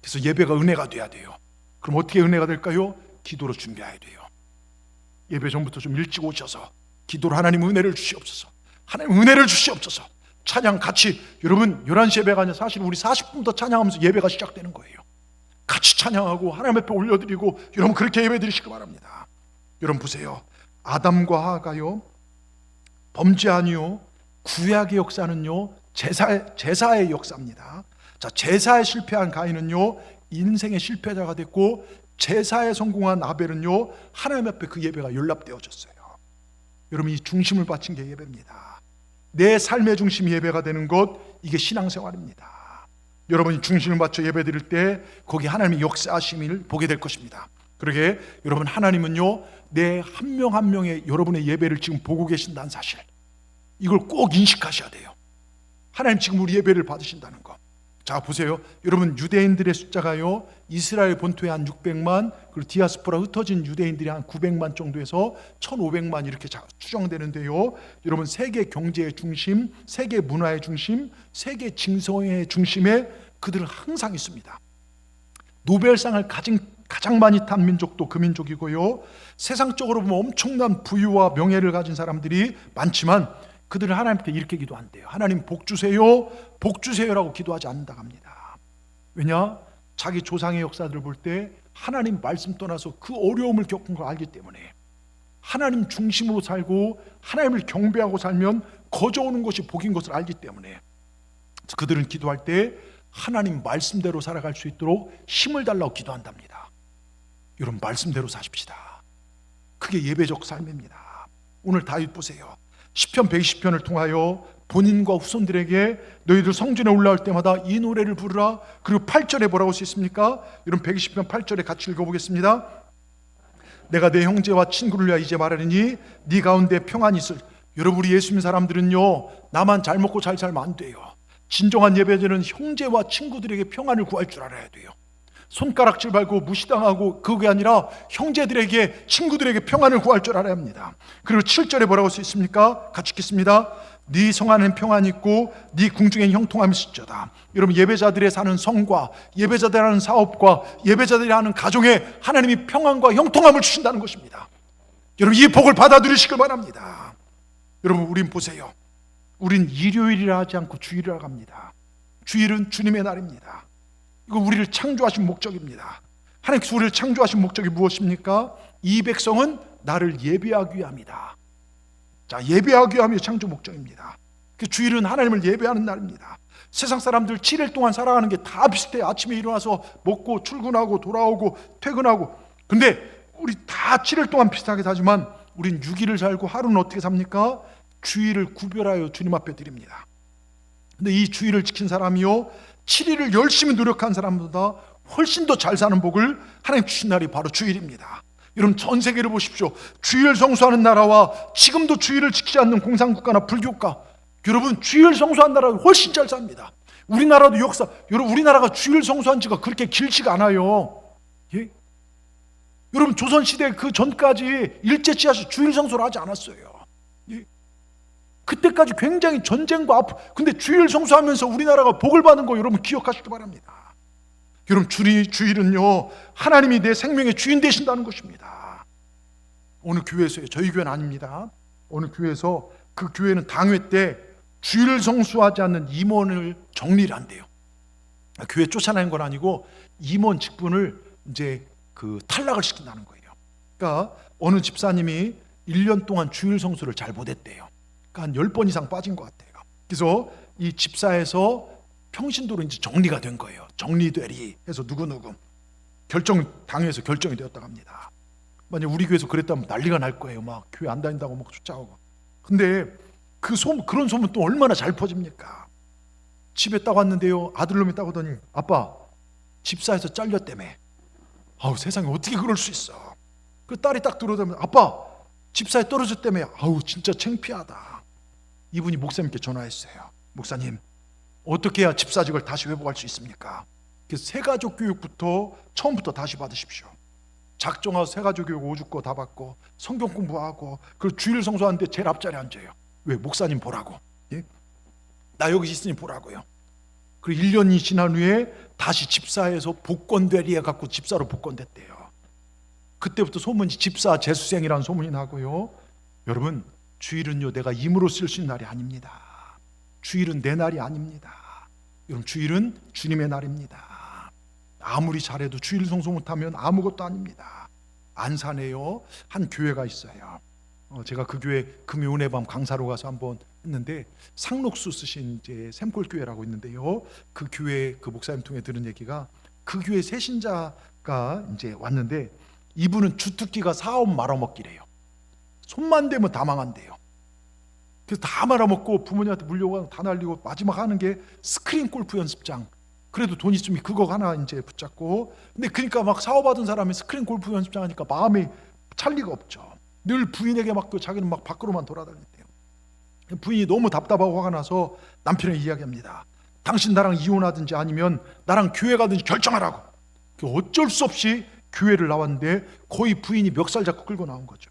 그래서 예배가 은혜가 돼야 돼요. 그럼 어떻게 은혜가 될까요? 기도로 준비해야 돼요. 예배 전부터 좀 일찍 오셔서 기도로 하나님 은혜를 주시옵소서, 하나님 은혜를 주시옵소서. 찬양 같이, 여러분 11시 예배가 아니라 사실 우리 40분부터 찬양하면서 예배가 시작되는 거예요. 같이 찬양하고 하나님 앞에 올려드리고, 여러분 그렇게 예배 드리시기 바랍니다. 여러분 보세요, 아담과 하와가요 범죄하니요 구약의 역사는요 제사의 역사입니다. 자, 제사에 실패한 가인은요 인생의 실패자가 됐고, 제사에 성공한 아벨은요 하나님 앞에 그 예배가 연락되어졌어요. 여러분 이 중심을 바친 게 예배입니다. 내 삶의 중심이 예배가 되는 것, 이게 신앙생활입니다. 여러분이 중심을 맞춰 예배 드릴 때 거기 하나님의 역사하심을 보게 될 것입니다. 그러게 여러분 하나님은요 내 한 명 한 명의 여러분의 예배를 지금 보고 계신다는 사실, 이걸 꼭 인식하셔야 돼요. 하나님 지금 우리 예배를 받으신다는 거. 자 보세요, 여러분 유대인들의 숫자가요 이스라엘 본토에 한 600만, 그리고 디아스포라 흩어진 유대인들이 한 900만 정도에서 1500만 이렇게 추정되는데요, 여러분 세계 경제의 중심, 세계 문화의 중심, 세계 징성의 중심에 그들은 항상 있습니다. 노벨상을 가장 많이 탄 민족도 그 민족이고요, 세상적으로 보면 엄청난 부유와 명예를 가진 사람들이 많지만 그들은 하나님께 이렇게 기도한대요. 하나님 복 주세요, 복 주세요라고 기도하지 않는다고 합니다. 왜냐? 자기 조상의 역사들을 볼 때 하나님 말씀 떠나서 그 어려움을 겪은 걸 알기 때문에, 하나님 중심으로 살고 하나님을 경배하고 살면 거저오는 것이 복인 것을 알기 때문에 그들은 기도할 때 하나님 말씀대로 살아갈 수 있도록 힘을 달라고 기도한답니다. 여러분 말씀대로 사십시다. 그게 예배적 삶입니다. 오늘 다윗 보세요. 시편 120편을 통하여 본인과 후손들에게 너희들 성전에 올라올 때마다 이 노래를 부르라. 그리고 8절에 뭐라고 써 있습니까? 여러분 120편 8절에 같이 읽어보겠습니다. 내가 내 형제와 친구를 위하여 이제 말하리니 네 가운데 평안이 있을. 여러분, 우리 예수 믿는 사람들은요, 나만 잘 먹고 잘 살면 안 돼요. 진정한 예배자는 형제와 친구들에게 평안을 구할 줄 알아야 돼요. 손가락질 밟고 무시당하고 그게 아니라 형제들에게, 친구들에게 평안을 구할 줄 알아야 합니다. 그리고 7절에 뭐라고 써 있습니까? 같이 읽겠습니다. 네 성 안에는 평안이 있고 네 궁중엔 형통함이 있을지어다. 여러분, 예배자들의 사는 성과, 예배자들이 하는 사업과 예배자들이 하는 가정에 하나님이 평안과 형통함을 주신다는 것입니다. 여러분, 이 복을 받아 누리시길 바랍니다. 여러분, 우린 보세요. 우린 일요일이라 하지 않고 주일이라고 합니다. 주일은 주님의 날입니다. 이거 우리를 창조하신 목적입니다. 하나님께서 우리를 창조하신 목적이 무엇입니까? 이 백성은 나를 예배하기 위함이다. 자, 예배하기 위함이 창조 목적입니다. 그 주일은 하나님을 예배하는 날입니다. 세상 사람들 7일 동안 살아가는 게 다 비슷해요. 아침에 일어나서 먹고 출근하고 돌아오고 퇴근하고. 근데 우리 다 7일 동안 비슷하게 사지만 우린 6일을 살고 하루는 어떻게 삽니까? 주일을 구별하여 주님 앞에 드립니다. 근데 이 주일을 지킨 사람이요, 7일을 열심히 노력한 사람보다 훨씬 더 잘 사는 복을 하나님 주신 날이 바로 주일입니다. 여러분, 전 세계를 보십시오. 주일 성수하는 나라와 지금도 주일을 지키지 않는 공산국가나 불교국가, 여러분, 주일 성수한 나라가 훨씬 잘 삽니다. 우리나라도 역사, 여러분, 우리나라가 주일 성수한 지가 그렇게 길지가 않아요. 예? 여러분, 조선시대 그 전까지 일제치하시 주일 성수를 하지 않았어요. 예? 그때까지 굉장히 전쟁과 근데 주일 성수하면서 우리나라가 복을 받은 거 여러분 기억하시기 바랍니다. 여러분, 주일은요, 하나님이 내 생명의 주인 되신다는 것입니다. 어느 교회에서요, 저희 교회는 아닙니다. 어느 교회에서, 그 교회는 당회 때 주일 성수하지 않는 임원을 정리를 한대요. 교회 쫓아내는 건 아니고 임원 직분을 이제 그 탈락을 시킨다는 거예요. 그러니까 어느 집사님이 1년 동안 주일 성수를 잘 못했대요. 그러니까 한 10번 이상 빠진 것 같아요. 그래서 이 집사에서 평신도로 이제 정리가 된 거예요. 정리되리 해서 누구누구 당회에서 결정이 되었다고 합니다. 만약 우리 교회에서 그랬다면 난리가 날 거예요. 막 교회 안 다닌다고 막 쫓아오고. 근데 그런 소문 또 얼마나 잘 퍼집니까? 집에 딱 왔는데요, 아들놈이 딱 오더니, 아빠, 집사에서 잘렸다며. 아우, 세상에 어떻게 그럴 수 있어. 그 딸이 딱 들어오면, 아빠, 집사에 떨어졌다며. 아우, 진짜 창피하다. 이분이 목사님께 전화했어요. 목사님, 어떻게 해야 집사직을 다시 회복할 수 있습니까? 그래서 새가족 교육부터 처음부터 다시 받으십시오. 작정하고 새가족 교육 5주거 다 받고 성경 공부하고, 그리고 주일 성수하는데 제일 앞자리에 앉아요. 왜? 목사님 보라고. 예? 나 여기 있으니 보라고요. 그리고 1년이 지난 후에 다시 집사에서 복권되리에 갖고 집사로 복권됐대요. 그때부터 소문이 집사 재수생이라는 소문이 나고요. 여러분, 주일은요, 내가 임으로 쓸 수 있는 날이 아닙니다. 주일은 내 날이 아닙니다. 여러분, 주일은 주님의 날입니다. 아무리 잘해도 주일 성수 못하면 아무것도 아닙니다. 안산에요, 한 교회가 있어요. 제가 그 교회 금요 은혜 밤 강사로 가서 한번 했는데, 상록수 쓰신 이제 샘골 교회라고 있는데요. 그 교회 그 목사님 통해 들은 얘기가, 그 교회 새신자가 이제 왔는데 이분은 주특기가 사업 말아먹기래요. 손만 대면 다 망한대요. 그래서 다 말아먹고 부모님한테 물려고 다 날리고 마지막 하는 게 스크린 골프 연습장. 그래도 돈 있으면 그거 하나 이제 붙잡고. 근데 그러니까 막 사업하던 사람이 스크린 골프 연습장 하니까 마음이 찰 리가 없죠. 늘 부인에게 막 자기는 막 밖으로만 돌아다녔대요. 부인이 너무 답답하고 화가 나서 남편에게 이야기합니다. 당신 나랑 이혼하든지 아니면 나랑 교회 가든지 결정하라고. 어쩔 수 없이 교회를 나왔는데 거의 부인이 멱살 잡고 끌고 나온 거죠.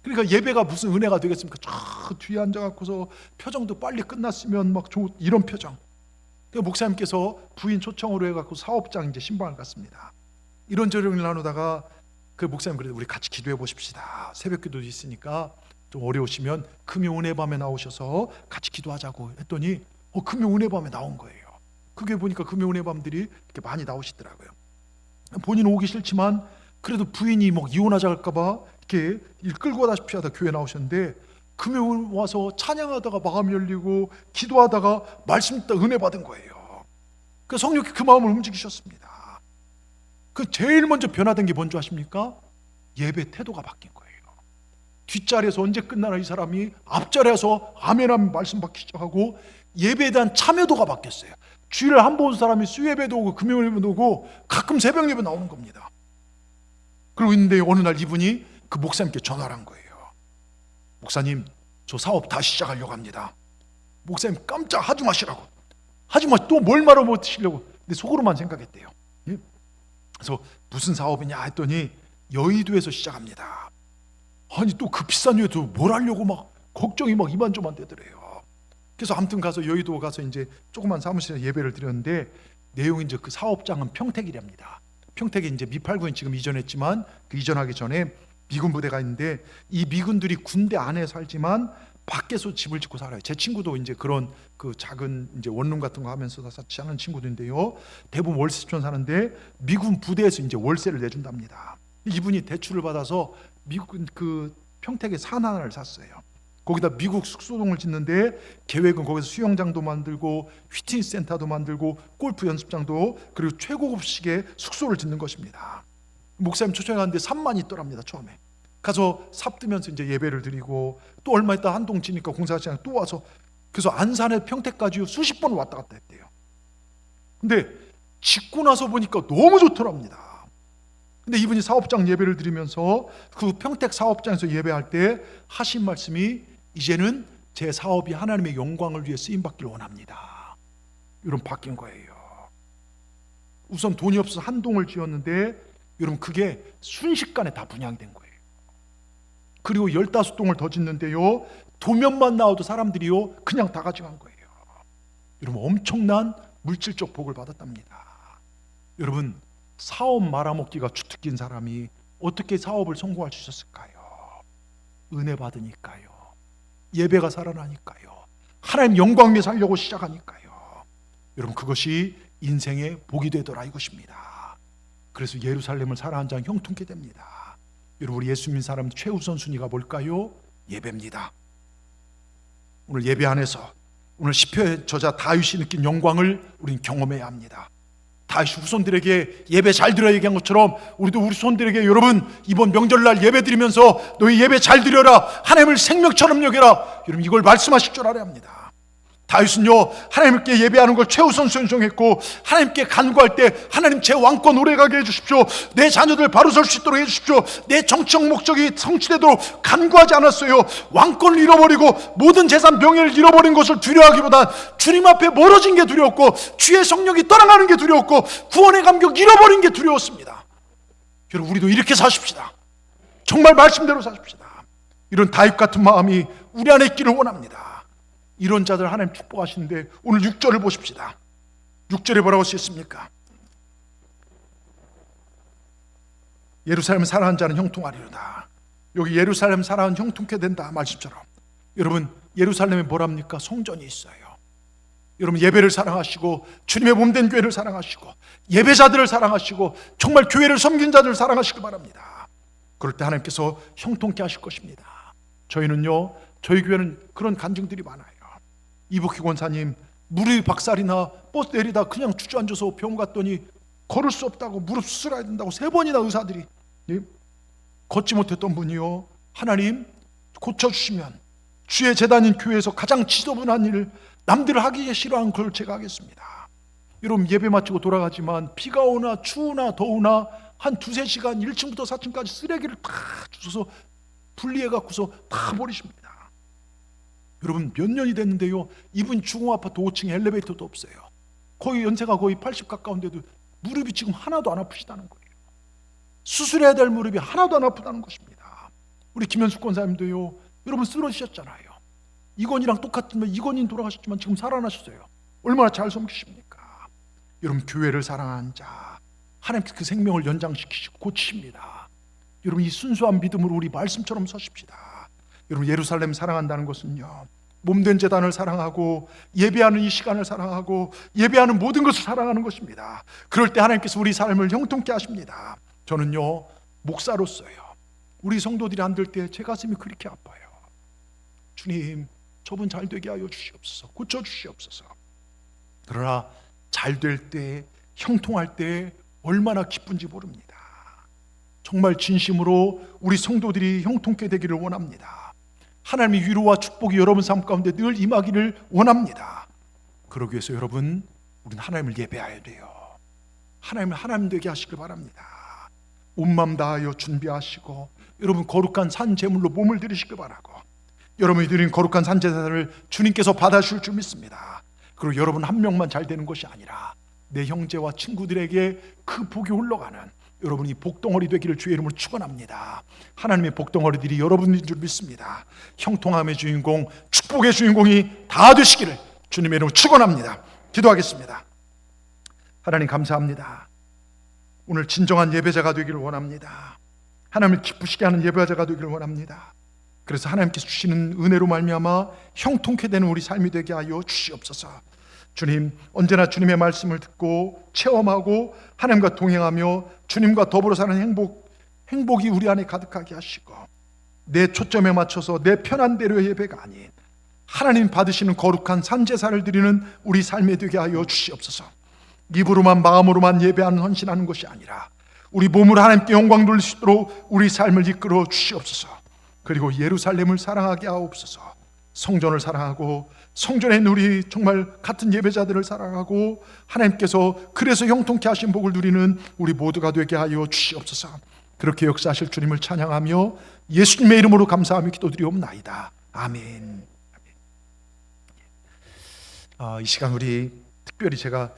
그러니까 예배가 무슨 은혜가 되겠습니까? 저 뒤에 앉아갖고서 표정도 빨리 끝났으면 막 이런 표정. 목사님께서 부인 초청으로 해갖고 사업장 이제 신방을 갔습니다. 이런저런 나누다가 그 목사님, 그래도 우리 같이 기도해 보십시다. 새벽 기도도 있으니까 좀 어려우시면 금요 은혜 밤에 나오셔서 같이 기도하자고 했더니 금요 은혜 밤에 나온 거예요. 그게 보니까 금요 은혜 밤들이 이렇게 많이 나오시더라고요. 본인은 오기 싫지만 그래도 부인이 뭐 이혼하자 할까봐 이렇게 일 끌고 가다시피 하다 교회 나오셨는데, 금요 와서 찬양하다가 마음이 열리고 기도하다가 말씀 듣다 은혜 받은 거예요. 그 성령께 그 마음을 움직이셨습니다. 그 제일 먼저 변화된 게 뭔지 아십니까? 예배 태도가 바뀐 거예요. 뒷자리에서 언제 끝나나 이 사람이 앞자리에서 아멘하면 말씀 받기 시작하고 예배에 대한 참여도가 바뀌었어요. 주일에 한 번 온 사람이 수예배도 오고 금요일에도 오고 가끔 새벽 예배 나오는 겁니다. 그러고 있는데 어느 날 이분이 그 목사님께 전화를 한 거예요. 목사님, 저 사업 다시 시작하려고 합니다. 목사님 깜짝 하지 마시라고. 하지 마. 또 뭘 말아 못하시려고. 근데 속으로만 생각했대요. 예? 그래서 무슨 사업이냐 했더니 여의도에서 시작합니다. 아니 또 그 비싼 여의도 뭘 하려고 막 걱정이 막 이만저만 되더래요. 그래서 아무튼 가서 여의도 가서 이제 조그만 사무실에 예배를 드렸는데 내용이 이제 그 사업장은 평택이랍니다. 평택에 이제 미8구에 지금 이전했지만 그 이전하기 전에 미군 부대가 있는데 이 미군들이 군대 안에 살지만 밖에서 집을 짓고 살아요. 제 친구도 이제 그런 그 작은 이제 원룸 같은 거 하면서 같이 하는 친구들인데요. 대부분 월세촌 사는데 미군 부대에서 이제 월세를 내준답니다. 이분이 대출을 받아서 미군 그 평택에 산 하나를 샀어요. 거기다 미국 숙소동을 짓는데 계획은 거기서 수영장도 만들고 휘트니스 센터도 만들고 골프 연습장도 그리고 최고급식의 숙소를 짓는 것입니다. 목사님 초청해 갔는데 3만 있더랍니다. 처음에 가서 삽 뜨면서 이제 예배를 드리고 또 얼마 있다 한동 지니까 공사 시장에 또 와서 그래서 안산에 평택까지 수십 번 왔다 갔다 했대요. 근데 짓고 나서 보니까 너무 좋더랍니다. 근데 이분이 사업장 예배를 드리면서 그 평택 사업장에서 예배할 때 하신 말씀이 이제는 제 사업이 하나님의 영광을 위해 쓰임받기를 원합니다. 여러분 바뀐 거예요. 우선 돈이 없어서 한 동을 지었는데 여러분 그게 순식간에 다 분양된 거예요. 그리고 15동을 더 짓는데요 도면만 나와도 사람들이요 그냥 다 가져간 거예요. 여러분 엄청난 물질적 복을 받았답니다. 여러분 사업 말아먹기가 주특기인 사람이 어떻게 사업을 성공할 수 있었을까요? 은혜 받으니까요. 예배가 살아나니까요. 하나님 영광 위해 살려고 시작하니까요. 여러분 그것이 인생의 복이 되더라 이것입니다. 그래서 예루살렘을 사랑하는 자는 형통케 됩니다. 여러분 우리 예수 믿는 사람 최우선 순위가 뭘까요? 예배입니다. 오늘 예배 안에서 오늘 시편의 저자 다윗이 느낀 영광을 우리는 경험해야 합니다. 다윗이 후손들에게 예배 잘 드려 얘기한 것처럼 우리도 우리 손들에게 여러분 이번 명절날 예배 드리면서 너희 예배 잘 드려라 하나님을 생명처럼 여겨라 여러분 이걸 말씀하실 줄 알아야 합니다. 다윗은요 하나님께 예배하는 걸 최우선 순종했고 하나님께 간구할 때 하나님 제 왕권 오래가게 해주십시오. 내 자녀들 바로 설 수 있도록 해주십시오. 내 정치적 목적이 성취되도록 간구하지 않았어요. 왕권을 잃어버리고 모든 재산 명예를 잃어버린 것을 두려워하기보단 주님 앞에 멀어진 게 두려웠고 주의 성령이 떠나가는 게 두려웠고 구원의 감격 잃어버린 게 두려웠습니다. 여러분 우리도 이렇게 사십시다. 정말 말씀대로 사십시다. 이런 다윗 같은 마음이 우리 안에 있기를 원합니다. 이런 자들 하나님 축복하시는데 오늘 6절을 보십시다. 6절에 뭐라고 쓰였습니까? 예루살렘을 사랑하는 자는 형통하리로다. 여기 예루살렘 사랑은 형통케 된다 말씀처럼 여러분 예루살렘에 뭐랍니까? 성전이 있어요. 여러분 예배를 사랑하시고 주님의 몸된 교회를 사랑하시고 예배자들을 사랑하시고 정말 교회를 섬긴 자들을 사랑하시기 바랍니다. 그럴 때 하나님께서 형통케 하실 것입니다. 저희는요 저희 교회는 그런 간증들이 많아요. 이복희 권사님 무릎이 박살이나 버스 내리다 그냥 주저앉아서 병원 갔더니 걸을 수 없다고 무릎 수술해야 된다고 3번이나 의사들이 걷지 못했던 분이요 하나님 고쳐주시면 주의 재단인 교회에서 가장 지저분한 일을 남들 하기 싫어하는 걸 제가 하겠습니다. 여러분 예배 마치고 돌아가지만 비가 오나 추우나 더우나 한 2-3시간 1층부터 4층까지 쓰레기를 다 주워서 분리해 갖고서 다 버리십니다. 여러분 몇 년이 됐는데요 이분 주공아파트 5층에 엘리베이터도 없어요. 거의 연세가 거의 80 가까운데도 무릎이 지금 하나도 안 아프시다는 거예요. 수술해야 될 무릎이 하나도 안 아프다는 것입니다. 우리 김현숙 권사님도요 여러분 쓰러지셨잖아요. 이건희랑 똑같지만 이건희는 돌아가셨지만 지금 살아나셨어요. 얼마나 잘 섬기십니까? 여러분 교회를 사랑하는 자 하나님께 그 생명을 연장시키시고 고치십니다. 여러분 이 순수한 믿음으로 우리 말씀처럼 서십시다. 여러분 예루살렘 사랑한다는 것은요 몸된 제단을 사랑하고 예배하는 이 시간을 사랑하고 예배하는 모든 것을 사랑하는 것입니다. 그럴 때 하나님께서 우리 삶을 형통케 하십니다. 저는요 목사로서요 우리 성도들이 안 될 때 제 가슴이 그렇게 아파요. 주님 저분 잘 되게 하여 주시옵소서. 고쳐주시옵소서. 그러나 잘 될 때 형통할 때 얼마나 기쁜지 모릅니다. 정말 진심으로 우리 성도들이 형통케 되기를 원합니다. 하나님의 위로와 축복이 여러분 삶 가운데 늘 임하기를 원합니다. 그러기 위해서 여러분 우리는 하나님을 예배해야 돼요. 하나님을 하나님 되게 하시길 바랍니다. 온 마음 다하여 준비하시고 여러분 거룩한 산 제물로 몸을 드리시길 바라고 여러분이 드린 거룩한 산제사를 주님께서 받아주실 줄 믿습니다. 그리고 여러분 한 명만 잘 되는 것이 아니라 내 형제와 친구들에게 그 복이 흘러가는 여러분이 복덩어리 되기를 주의 이름으로 축원합니다. 하나님의 복덩어리들이 여러분인 줄 믿습니다. 형통함의 주인공, 축복의 주인공이 다 되시기를 주님의 이름으로 축원합니다. 기도하겠습니다. 하나님 감사합니다. 오늘 진정한 예배자가 되기를 원합니다. 하나님을 기쁘시게 하는 예배자가 되기를 원합니다. 그래서 하나님께서 주시는 은혜로 말미암아 형통케 되는 우리 삶이 되게 하여 주시옵소서. 주님, 언제나 주님의 말씀을 듣고 체험하고 하나님과 동행하며 주님과 더불어 사는 행복이 우리 안에 가득하게 하시고, 내 초점에 맞춰서 내 편한 대로의 예배가 아닌 하나님 받으시는 거룩한 산제사를 드리는 우리 삶이 되게 하여 주시옵소서. 입으로만 마음으로만 예배하는 헌신하는 것이 아니라 우리 몸으로 하나님께 영광 돌릴 수 있도록 우리 삶을 이끌어 주시옵소서. 그리고 예루살렘을 사랑하게 하옵소서. 성전을 사랑하고 성전에 있는 우리 정말 같은 예배자들을 사랑하고 하나님께서 그래서 형통케 하신 복을 누리는 우리 모두가 되게 하여 주시옵소서. 그렇게 역사하실 주님을 찬양하며 예수님의 이름으로 감사하며 기도드리옵나이다. 아멘. 이 시간 우리 특별히 제가